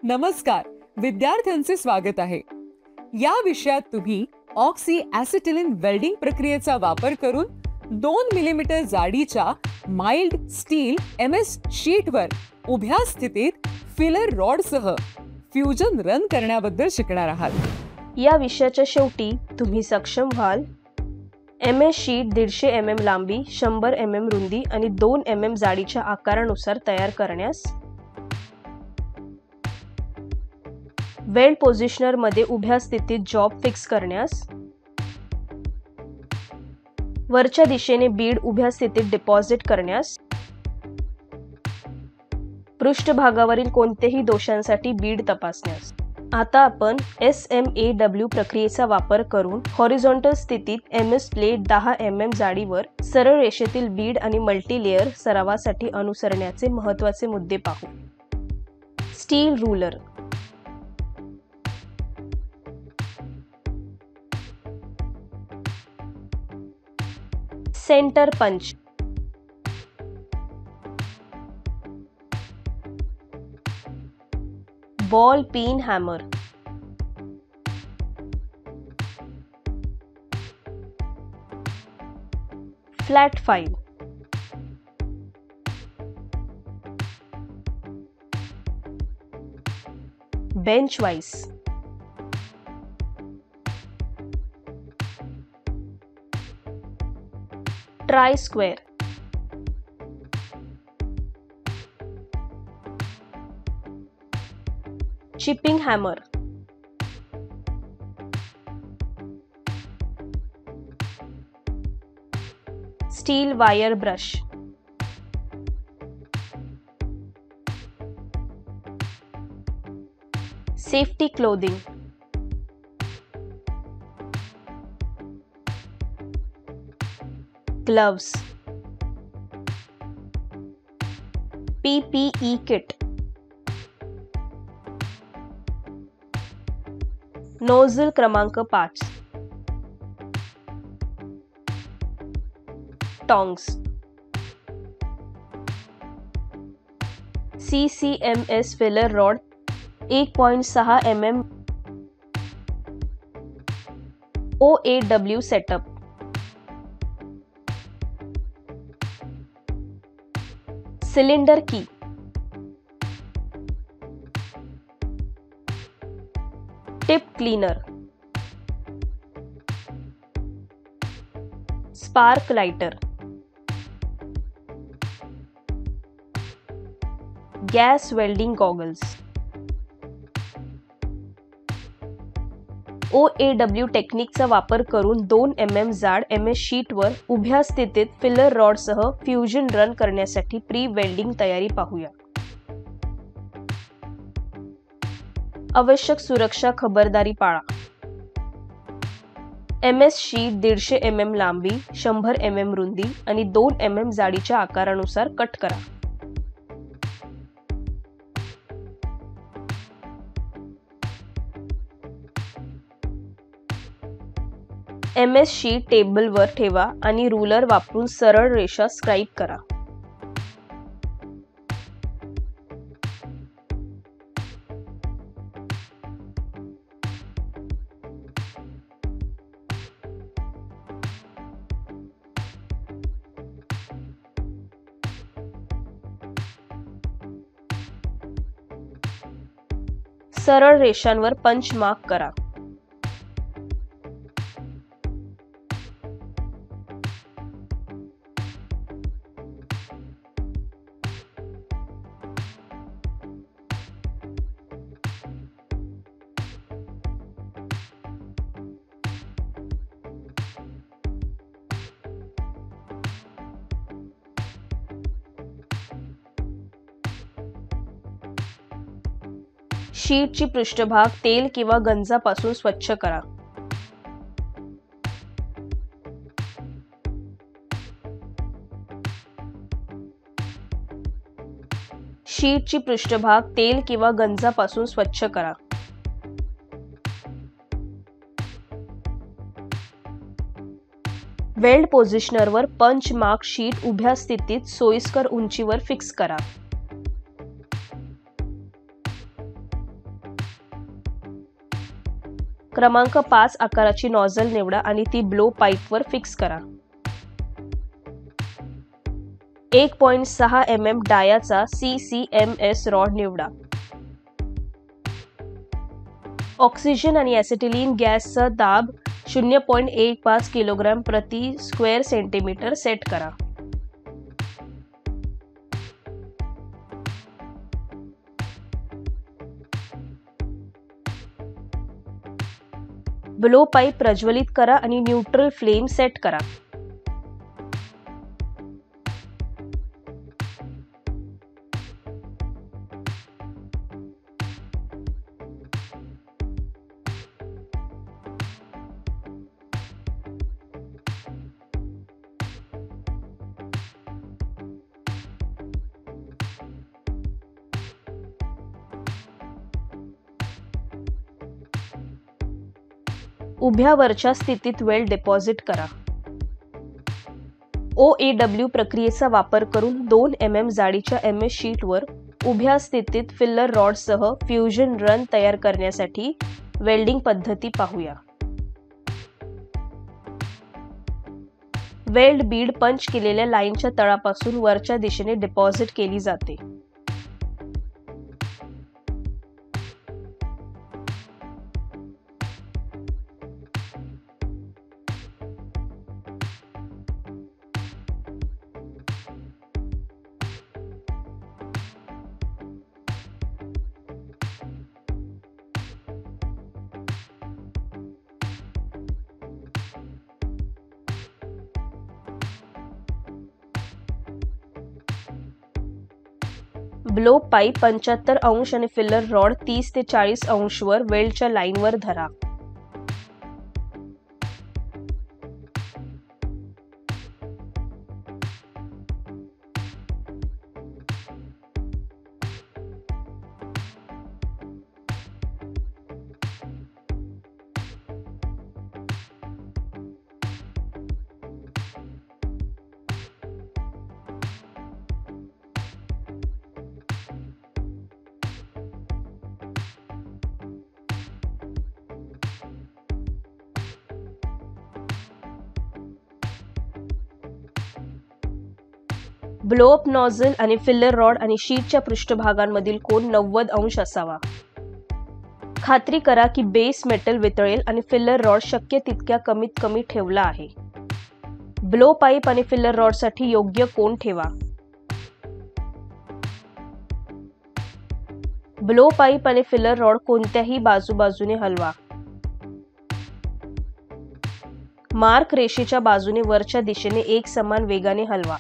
नमस्कार, विद्यार्थ्यांचे स्वागत आहे. या विषयात तुम्ही ऑक्सी ॲसिटिलीन वेल्डिंग प्रक्रियेचा वापर करून 2 मिलीमीटर जाडीच्या माइल्ड स्टील MS शीटवर उभ्या स्थितीत फिलर रॉडसह फ्युजन रन करण्याबद्दल शिकणार आहात. या विषयाच्या शेवटी तुम्ही सक्षम व्हाल MS शीट 150 mm लांबी, 100 mm रुंदी आणि 2 mm जाडीच्या आकारानुसार तयार करण्यास, वेल्ड पोझिशनर मध्ये उभ्या स्थितीत जॉब फिक्स करण्यास, वरच्या दिशेने बीड उभ्या स्थितीत डिपॉझिट करण्यास, पृष्ठभागावरील कोणत्याही दोषांसाठी बीड तपासण्यास. आता आपण SMAW प्रक्रियेचा वापर करून हॉरिझॉन्टल स्थितीत MS प्लेट 10 mm जाडीवर सरळ रेषेतील बीड आणि मल्टीलेयर सरावासाठी अनुसरण्याचे महत्त्वाचे मुद्दे पाहू. Steel ruler. Centre punch. Ball peen hammer. Flat 5. Bench vice. Try square. Chipping hammer. Steel wire brush. Safety clothing. Gloves. PPE kit. Nozzle क्रमांक 5. Tongs. CCMS filler rod 1.6 mm OAW setup. Cylinder key. Tip cleaner. Spark lighter. Gas welding goggles. OAW टेक्निकचा वापर करून 2 mm जाड MS शीटवर उभ्या स्थितीत filler रॉडसह fusion run करण्यासाठी pre welding तयारी पाहूया. आवश्यक सुरक्षा खबरदारी पाळा. MS शीट 150 mm लांबी, 100 mm रुंदी आणि 2 mm जाडीच्या आकारानुसार कट करा. MS शीट टेबलवर ठेवा आणि रूलर वापरून सरळ रेषा स्क्राइब करा. सरळ रेषांवर पंच मार्क करा. शीटची पृष्ठभाग तेल किंवा गंजापासून स्वच्छ करा. शीटची पृष्ठभाग तेल किंवा गंजापासून स्वच्छ करा. वेल्ड पोझिशनरवर पंच मार्क शीट उभ्या स्थितीत सोयीस्कर उंचीवर फिक्स करा. क्रमांक 5 आकाराची नॉझल निवडा आणि ती ब्लो पाईपवर फिक्स करा. 1.6 mm डायाचा CCMS रॉड निवडा. ऑक्सिजन आणि ॲसिटिलीन गॅसचा दाब 0.15 किलोग्राम प्रति स्क्वेअर सेंटीमीटर सेट करा. ब्लो पाईप प्रज्वलित करा आणि न्यूट्रल फ्लेम सेट करा. उभ्या वरच्या स्थितीत वेल्ड डिपॉझिट करा. OAW प्रक्रियेचा वापर करून 2 mm जाडीच्या MS शीटवर उभ्या स्थितीत फिल्लर रॉडसह फ्युजन रन तयार करण्यासाठी वेल्डिंग पद्धती पाहूया. वेल्ड बीड पंच केलेल्या लाईनच्या तळापासून वरच्या दिशेने डिपॉझिट केली जाते. ब्लो पाईप 75 अंश आणि फिल्लर रॉड 30 ते 40 अंशवर वेल्डच्या लाईनवर धरा. ब्लोअप नॉझल आणि फिल्लर रॉड आणि शीटच्या पृष्ठभागांमधील कोन 90 अंश असावा. खात्री करा की बेस मेटल वितळेल आणि फिल्लर रॉड शक्य तितक्या कमीत कमी ठेवला आहे. ब्लो पाईप आणि फिल्लर रॉडसाठी योग्य कोन ठेवा. ब्लो पाईप आणि फिल्लर रॉड कोणत्याही बाजूने हलवा. मार्क रेषेच्या बाजूने वरच्या दिशेने एक समान वेगाने हलवा.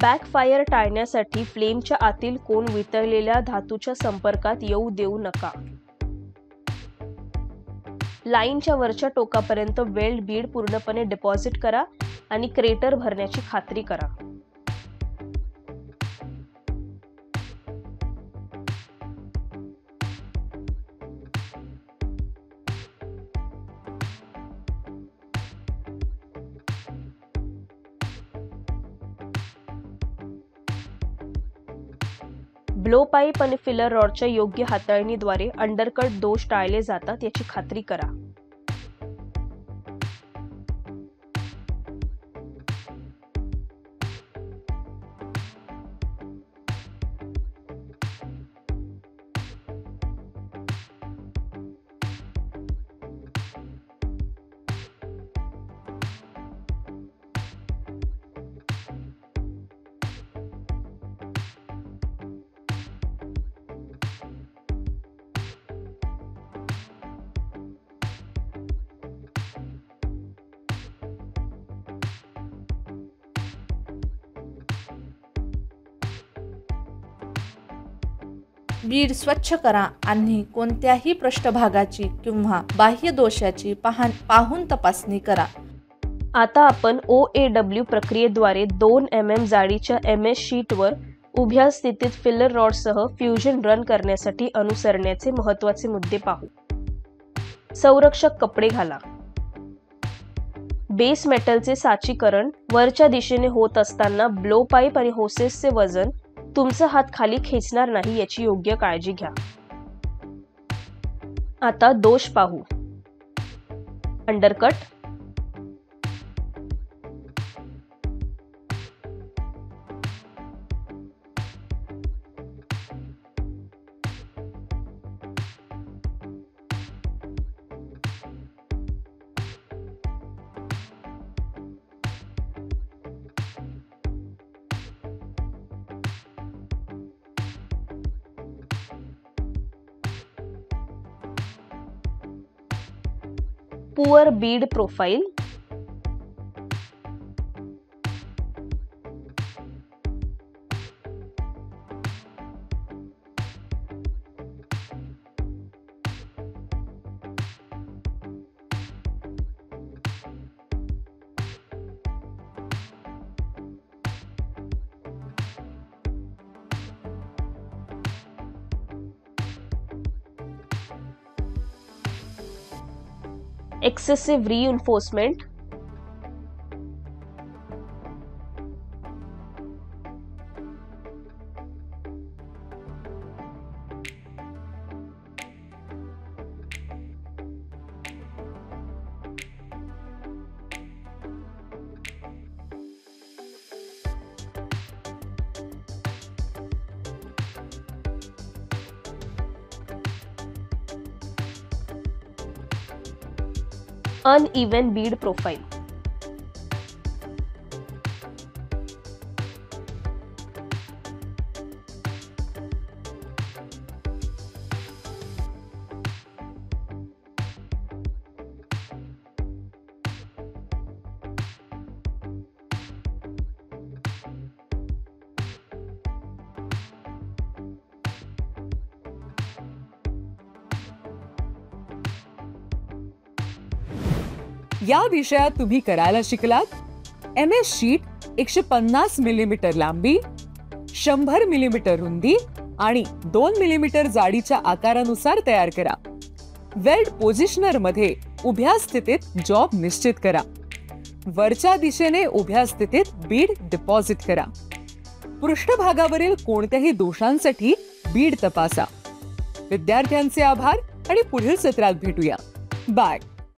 बॅकफायर टाळण्यासाठी फ्लेमच्या आतील कोन वितळलेल्या धातूच्या संपर्कात येऊ देऊ नका. लाईनच्या वरच्या टोकापर्यंत वेल्ड बीड पूर्णपणे डिपॉझिट करा आणि क्रेटर भरण्याची खात्री करा. ब्लो पाईप आणि फिलर रॉडच्या योग्य हाताळणीद्वारे अंडरकट दोष टाळले जातात याची खात्री करा. बीड स्वच्छ करा आणि कोणत्याही पृष्ठभागाची किंवा बाह्य दोषाची पाहून तपासणी करा. आता आपण OAW प्रक्रियेद्वारे 2 mm जाडीच्या MS शीटवर उभ्या स्थितीत फिलर रॉडसह फ्युजन रन करण्यासाठी अनुसरण्याचे महत्त्वाचे मुद्दे पाहू. संरक्षक कपडे घाला. बेस मेटलचे साचीकरण वरच्या दिशेने होत असताना ब्लो पाईप आणि होसेसचे वजन तुमचा हात खाली खेचणार नाही याची योग्य काळजी घ्या. आता दोष पाहू. Undercut, poor Beed profile, excessive reinforcement, uneven bead profile. या विषयात तुम्ही करायला शिकलात MS शीट 150 मिलीमीटर लांबी, 100 मिलीमीटर रुंदी आणि 2 मिलीमीटर जाडीच्या आकारानुसार तयार करा. वेल्ड पोझिशनर मध्ये उभ्या स्थितीत जॉब निश्चित करा. वरच्या दिशेने उभ्या स्थितीत बीड डिपॉझिट करा. पृष्ठभागावरील कोणत्याही दोषांसाठी बीड तपासा. विद्यार्थ्यांचे आभार आणि पुढील सत्रात भेटूया. बाय.